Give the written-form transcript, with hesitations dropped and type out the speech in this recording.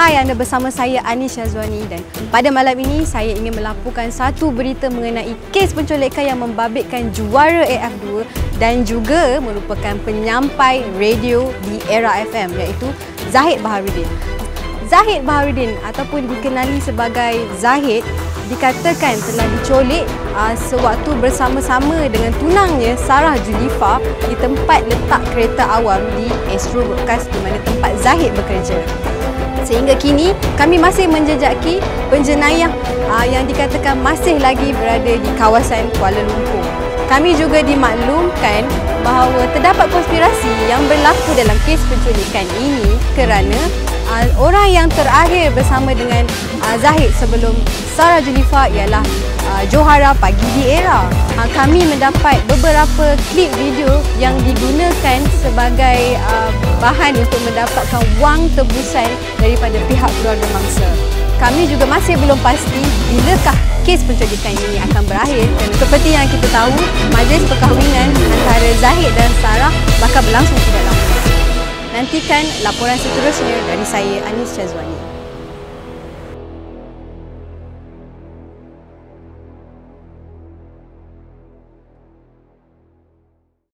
Hai, anda bersama saya Anis Syazwani dan pada malam ini saya ingin melaporkan satu berita mengenai kes penculikan yang membabitkan juara AF2 dan juga merupakan penyampai radio di Era FM iaitu Zahid Baharudin. Zahid Baharudin ataupun dikenali sebagai Zahid dikatakan telah diculik sewaktu bersama-sama dengan tunangnya Sarah Julifa di tempat letak kereta awam di Astro Broadcast di mana tempat Zahid bekerja. Sehingga kini kami masih menjejaki penjenayah yang dikatakan masih lagi berada di kawasan Kuala Lumpur. Kami juga dimaklumkan bahawa terdapat konspirasi yang berlaku dalam kes penculikan ini kerana orang yang terakhir bersama dengan Zahid sebelum Sarah Julifa ialah Johara Pagi di Era. Kami mendapat beberapa klip video yang digunakan sebagai bahan untuk mendapatkan wang tebusan daripada pihak keluarga mangsa. Kami juga masih belum pasti bilakah kes penculikan ini akan berakhir dan seperti yang kita tahu, majlis perkahwinan antara Zahid dan Sarah bakal berlangsung tidak lama. Nantikan laporan seterusnya dari saya Anis Syazwani.